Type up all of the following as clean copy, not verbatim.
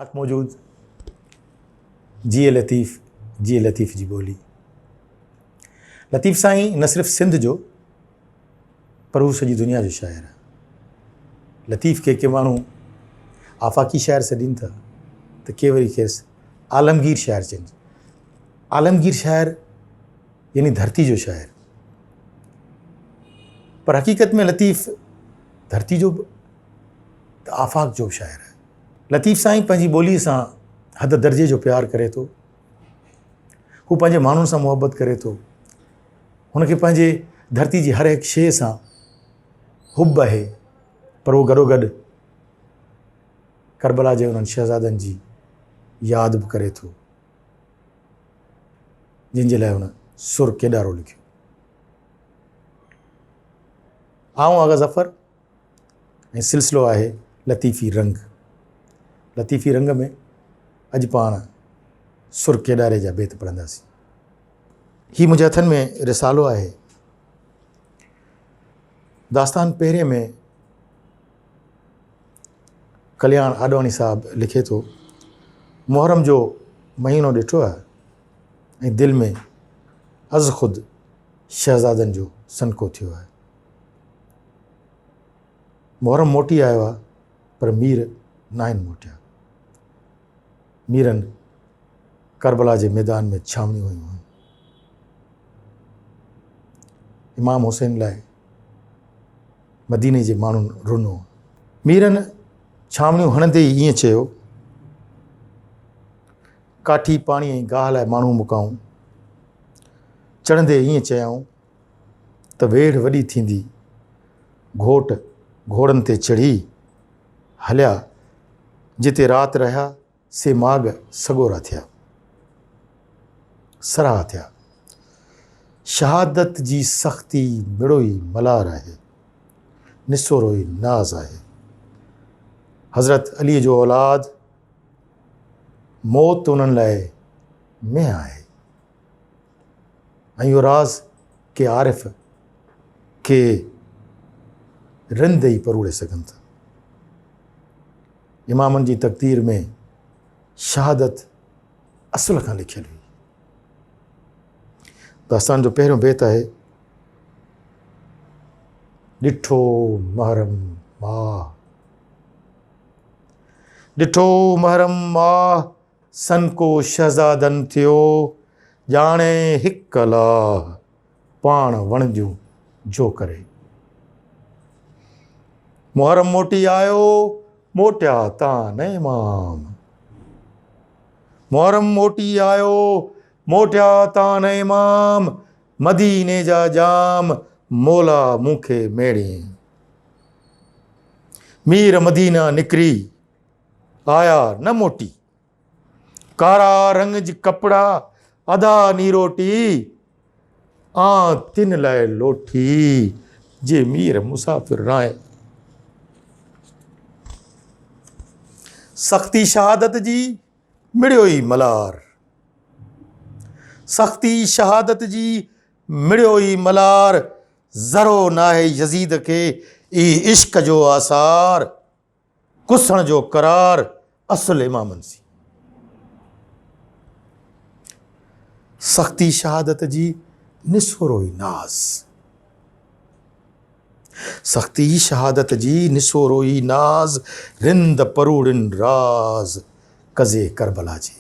हक़ मौजूद जिए लतीफ़ जी ॿोली। लतीफ़ साईं न सिर्फ़ु सिंध जो पर हू सॼी दुनिया जो शाइर आहे। लतीफ़ खे के माण्हू आफ़ाक़ी शाइर सॾीनि था त के वरी खेसि आलमगीर शाइर चवनि। आलमगीर शाइर यानी धरती जो शाइर, पर हक़ीक़त में लतीफ़ धरती जो त आफ़ाक़ जो शाइर आहे। लतीफ़ साईं पंहिंजी ॿोलीअ सां हद दर्जे जो प्यार करे थो। हू पंहिंजे माण्हुनि सां मुहबत करे थो। हुनखे पंहिंजे धरती जी हर हिकु शइ सां हुब आहे, पर उहो गॾोगॾु करबला जे उन्हनि शहज़ादनि जी यादि बि करे थो जिन जे लाइ हुन सुर केॾारो लिखियो। आऊं आगा ज़फ़र ऐं सिलसिलो आहे लतीफ़ी रंग। लतीफ़ी रंग में अॼु पाण सुर केॾारे जा बेत पढ़ंदासीं। ही मुंहिंजे हथनि में रिसालो आहे। दास्तान पहिरें में कल्याण आॾवाणी साहब लिखे थो, मुहर्रम जो महीनो ॾिठो आहे ऐं दिलि में अज़ ख़ुदि शहज़ादनि जो सनको थियो आहे। मुहर्रम मोटी आयो आहे पर मीर न आहिनि मोटिया। मीरनि करबला जे मैदान में छावनियूं हुयूं। इमाम हुसैन लाइ मदीने जे माण्हुनि रुनो। मीरनि छावनियूं हणंदे ई ईअं चयो, काठी पाणी ऐं गाह लाइ माण्हू मुकाऊं। चढ़ंदे ईअं चयाऊं त वेढ़ वॾी थींदी, घोट घोड़नि ते चढ़ी हलिया, जिते राति रहिया से माॻ सॻोरा थिया, सराह थिया। शहादत जी सख़्ती मिड़ो ई मलार आहे, निसोरो ई नाज़ आहे। हज़रत अलीअ जो औलाद, मौत उन्हनि लाइ में आहे। ऐं इहो राज़ के आरिफ़ के रिंद ई परूड़े सघनि था। इमामनि जी तक़दीर में शहादत असुल खां लिखियलु हुई। दास्तान जो पहिरियों बेत आहे, ॾिठो महरम माह, ॾिठो महरम माह, सनको शहज़ादनि थियो, ॼाणे हिक अलाह पाण वणंदियूं जो करे। मुहर्रम मोटी आयो, मोटिया तां न इमाम। मुहर्रम मोटी आयो, मोटिया तां न इमाम। मदीने जा जाम मौला मूंखे मेड़े। मीर मदीना निकिरी आया न मोटी, कारा रंग जी कपड़ा अदा नी रोटी। आ तिन लाइ लोठी जे मीर मुसाफ़िर राय। सख़्ती शहादत जी मिड़ियो ई मलार, सख़्ती शहादत जी मिड़ियो ई मलार। ज़रो नाहे यज़ीद खे ई इश्क जो आसार, कुसण जो करार असुल इमामनि सी। सख़्ती शहादत जी निसोरो ई नाज़, सख़्ती शहादत जी निसोरो ई नाज़। रिंद परूड़िन राज़ कज़े करबला जी।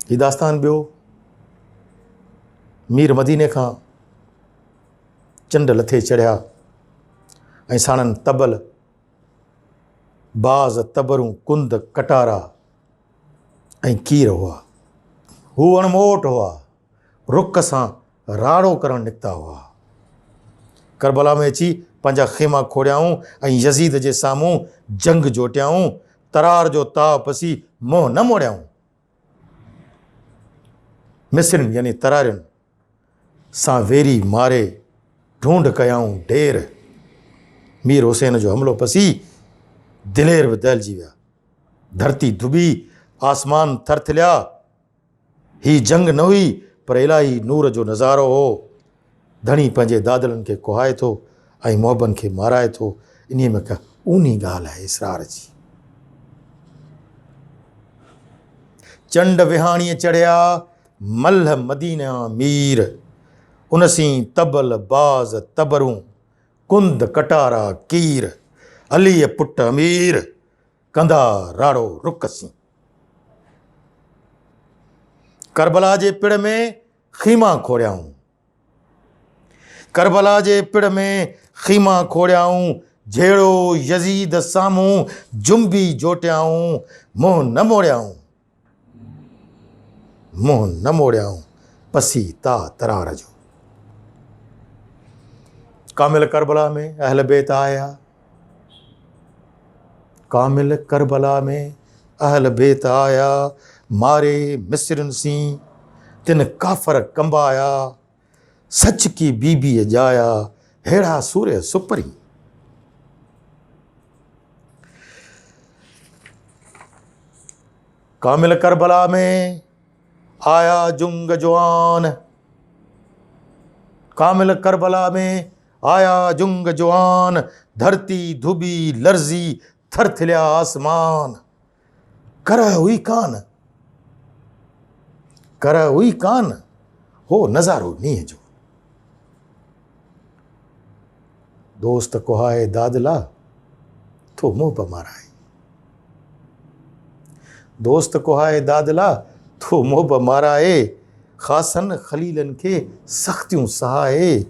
ही दास्तान ॿियो, मीर मदीने खां चंड लथे चढ़िया ऐं साणनि तबल, बाज़ तबरूं, कुंद कटारा ऐं कीर हुआ। हू अणमोट हुआ, रुख सां राड़ो करणु निकिता हुआ। करबला में अची पंहिंजा खेमा खोड़ियाऊं ऐं यज़ीद जे साम्हूं जंग जोटियाऊं। तरार जो ताव पसी मुंहुं न मोड़ियाऊं। मिस्रियुनि यानी तरारियुनि सां वेरी मारे ढूंढ कयाऊं ढेर। मीर हुसैन जो हमिलो पसी दिलेर बि दहिलजी विया। धरती धुबी, आसमान थरथलिया। ही जंग न हुई पर इलाही नूर जो नज़ारो हो। धणी पंहिंजे दादलनि खे कुहाए थो ऐं मोहबनि खे माराए थो। इन्हीअ में का ऊनी ॻाल्हि आहे इसरार जी। चंड विहाणीअ चढ़िया मल्ह मदीना मीर, उनसीं तबल बाज़ तबरूं कुंद कटारा कीर, अलीअ पुट अमीर कंदा राड़ो रुकसी। करबला जे पिड़ में खीमा खोड़ियाऊं, करबला जे पिड़ में खीमा खोड़ियाऊं, झेड़ो यज़ीद साम्हूं जुंबी जोटियाऊं, मुंहुं न मोड़ियाऊं, मुंहुं न मोड़ियाऊं पसी ता तरार जो। कामिल करबला में अहल बेत आया, कामिल करबला में अहल बेत आया, मारे मिस्रन सी तिन काफ़र कंबाया, सच की बीबी जाया हेड़ा सूर्य सुपरी। कामिल करबला में आया जुंग जवान, कामिल करबला में आया जुंग जवान, धरती धुबी लर्जी थरथलिया आसमान। कर हुई कान, कर हुई कान हो नज़ारो नींह जो। दोस्त कोहाए दादला तो मुंह बमाराए, दोस्त कोहाए दादला तो मुंह बमाराए, खासन खलीलन के सख्तियों सहाए,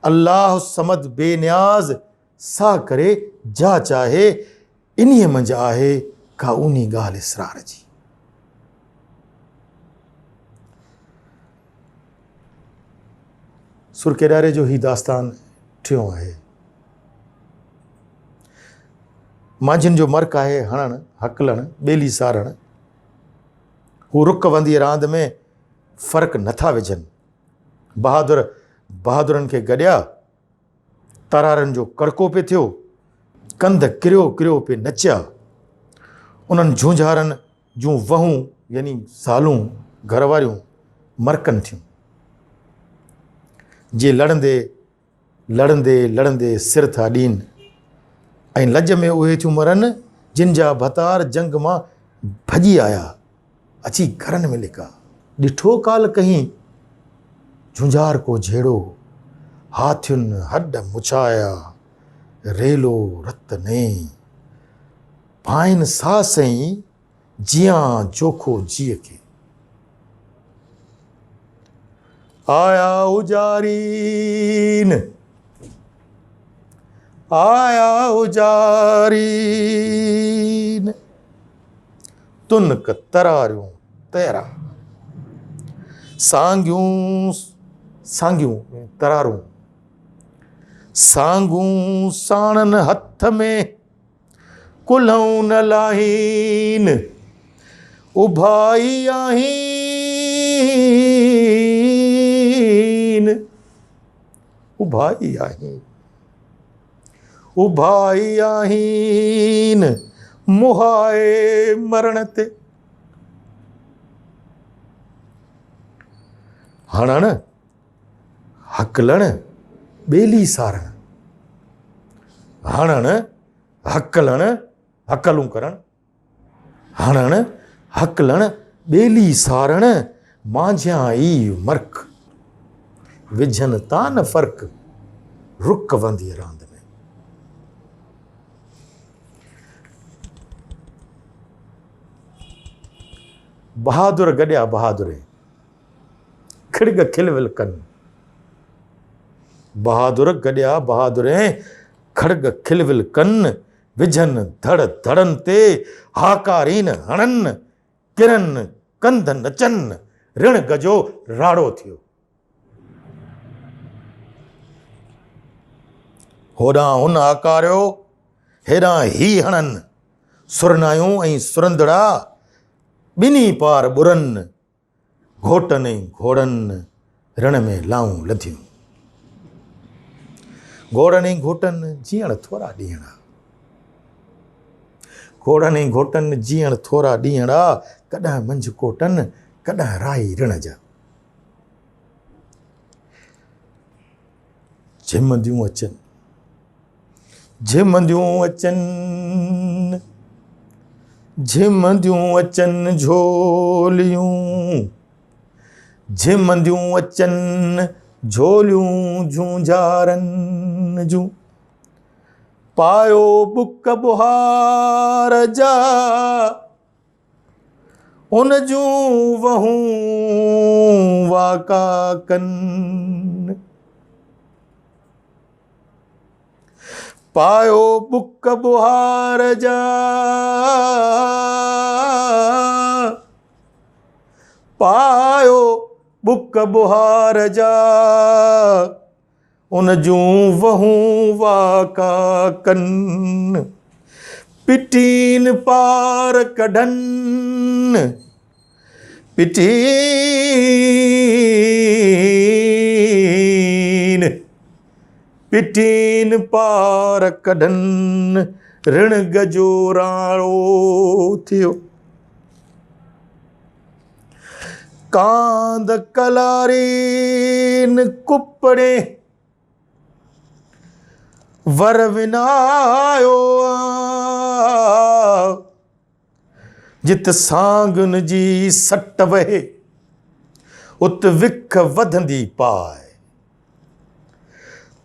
अल्लाह समद बेनियाज सा करे जा चाहे, इन्हीअ मंझि आहे का ऊनी ॻाल्हि इसरार जी। सुरकेडारे जो ही दास्तान ठहियो आहे। मांझिन जो मर्क आहे हणणु हकलणु ॿेली सारणु, हू रुक वंदी रांदि में फ़र्क़ु नथा विझनि। बहादुरनि खे गॾिया तरारनि जो कड़को पिए थियो, कंध किरियो किरियो पे नचिया। उन्हनि झूंझारनि जूं वहूं यानी ज़ालूं घरवारियूं मरकनि थियूं, जे लड़ंदे लड़ंदे लड़ंदे सिर था ॾीनि, ऐं लज में उहे थियूं मरनि जिन जा भतार जंग मां भॼी आया अची घरनि में लिका। ॾिठो काल कहीं झुंझार को झेड़ो, हाथियुनि हॾ मुछाया, रेलो रत ने पाइनि सा सई जियां जोखो जीअ खे। आया उजारीन, आया उजारीन, तुनक तरारियूं तेरा, सांगियूं सांगियूं तरारूं, सांगूं साणनि हथ में कुल्हऊं न लाहीन, उभाई आहीन, उभाई आहीन, उभाई आहीन, मुहाए मरण ते। हणणु हकलणु ॿेली सारणु, हणणु हकलणु हकलूं करणु, हणणु हकलणु ॿेली सारणु, मांझियां ई मर्क विझनि ता न फ़र्क़ु रुक वंदी रांदि में। बहादुर गॾिया बहादुरे खिड़ग खिलविल कनि, बहादुर गॾिया बहादुरे खड़ग खिलविल कनि, विझनि धड़ धड़नि ते हाकारीन हणनि, किरनि कंध नचनि, ऋण गजो राड़ो थियो। होॾां हुन आकारियो हेॾां ही हणनि, सुरनायूं ऐं सुरंदड़ा ॿिन्ही पार ॿुरनि, घोटनि ऐं घोड़नि रण में लाऊं लधियूं। घोड़नि ऐं घोटनि जीअण थोरा ॾींहड़ा, घोड़नि ऐं घोटनि जीअण थोरा ॾींहड़ा, कॾहिं मंझि कोटनि कॾहिं राई ऋण जा। झिमंदियूं अचनि झिमंदियूं अचनि, झिमंदियूं अचनि झोलियूं, झिमंदियूं अचनि झोलियूं झूंझारनि जूं। पायो बुक बुहार जा उन जूं वहूं वाका कनि। पायो बुक बुहार जा, पायो बुक बुहार जा उन जूं वहूं वाका कनि। पिटीन पार कढनि, पिटीन पार कढनि, ऋण गजो राणो थियो। कांध कलारीन कुपड़े वर विनायो आ। जित सांगुन जी सट वहे उत विख वधंदी पाए।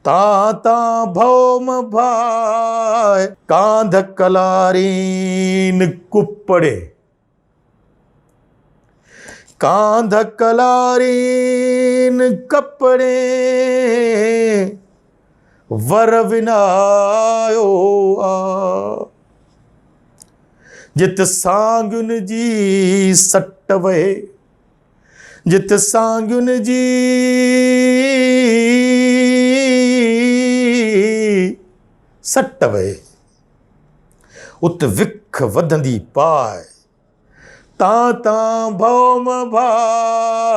तां तां भौम भाए, कांध कलारीन कुपड़े, कांध कलारीन कपड़े वर विनायो आ। जित सांगुन जी सट वहे, जित सांगुन जी सट वहे उत विख वधंदी पाए। तां तां भौम भाए,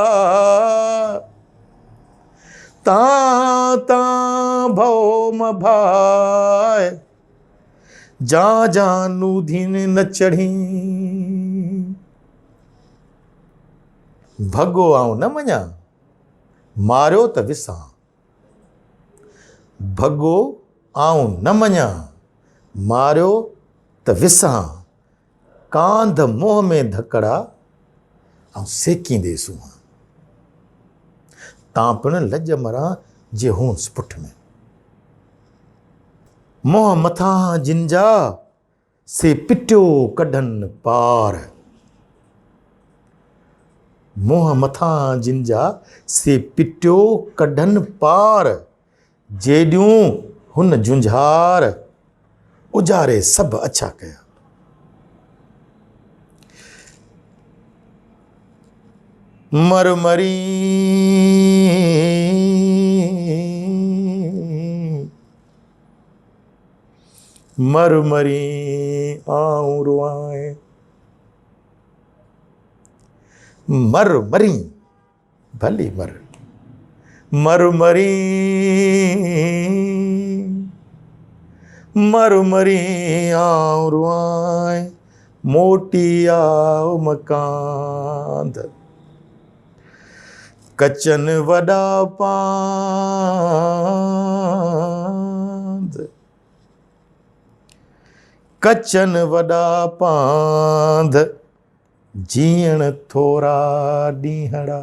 तां तां भौम भाए, जा जा नूधीन न चढ़ी। भगो आऊं न मञा, मारियो त विसां। भगो आऊं न मञा, मारियो त विसां। कांध मोह में धकड़ा ऐं सेकींदे सुहां। तां पिण लज मरां जे हूं स्पुठ में। मोह मथां जिन जा से पिटियो कढनि पार। मोह मथां जिन जा से पिटियो कढनि पार। जेॾियूं हुन झुंझार उजारे सभु अछा कया। मरमरी मरमरी आऊं रुआए। मरमरी भली मर, मरमरी मरमरी आऊं रुआए। मोटी आओ मकांध, कचन वॾा पांध, कचन वॾा पांध। जीअण थोरा ॾींहड़ा।